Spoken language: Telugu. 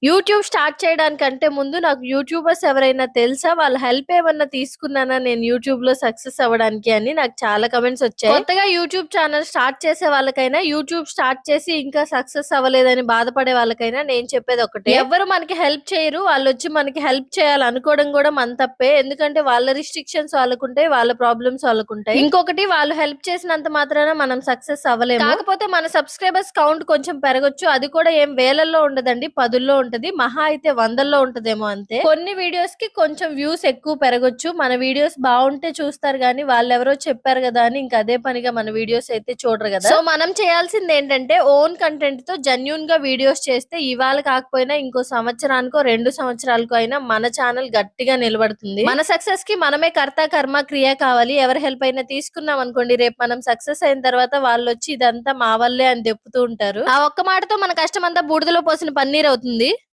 యూట్యూబ్ స్టార్ట్ చేయడానికంటే ముందు నాకు యూట్యూబర్స్ ఎవరైనా తెలుసా? వాళ్ళ హెల్ప్ ఏమన్నా తీసుకున్నానా నేను యూట్యూబ్‌లో సక్సెస్ అవ్వడానికి అని నాకు చాలా కామెంట్స్ వచ్చాయి. కొత్తగా యూట్యూబ్ ఛానల్ స్టార్ట్ చేసే వాళ్ళకైనా, యూట్యూబ్ స్టార్ట్ చేసి ఇంకా సక్సెస్ అవ్వలేదని బాధపడే వాళ్ళకైనా నేను చెప్పేది ఒకటే. ఎవ్వరు మనకి హెల్ప్ చేయరు. వాళ్ళొచ్చి మనకి హెల్ప్ చేయాలనుకోవడం కూడా మన తప్పే. ఎందుకంటే వాళ్ళ రిస్ట్రిక్షన్స్ వాళ్ళకుంటాయి. వాళ్ళ ప్రాబ్లమ్స్ వాళ్ళకుంటాయి. ఇంకొకటి వాళ్ళు హెల్ప్ చేసినంత మాత్రాన మనం సక్సెస్ అవ్వలేము. కాకపోతే మన సబ్స్క్రైబర్స్ కౌంట్ కొంచెం పెరగొచ్చు. అది కూడా ఏం వేలల్లో ఉండదండి. పదుల్లో ఉంటది. మహా అయితే వందల్లో ఉంటదేమో అంతే. కొన్ని వీడియోస్ కి కొంచెం వ్యూస్ ఎక్కువ పెరగొచ్చు. మన వీడియోస్ బాగుంటే చూస్తారు గానీ వాళ్ళెవరో చెప్పారు కదా అని ఇంక అదే పనిగా మన వీడియోస్ అయితే చూడరు కదా. సో మనం చేయాల్సింది ఏంటంటే ఓన్ కంటెంట్ తో జెన్యూన్ గా వీడియోస్ చేస్తే ఇవాళ కాకపోయినా ఇంకో సంవత్సరానికో 2 సంవత్సరాలకో అయినా మన ఛానల్ గట్టిగా నిలబడుతుంది. మన సక్సెస్ కి మనమే కర్త కర్మ క్రియ కావాలి. ఎవరి హెల్ప్ అయినా తీసుకున్నాం అనుకోండి, రేపు మనం సక్సెస్ అయిన తర్వాత వాళ్ళు వచ్చి ఇదంతా మా వల్లే అని చెప్పుతూ ఉంటారు. ఆ ఒక్క మాటతో మన కష్టం అంతా బూడిదలో పోసిన పన్నీర్ అవుతుంది.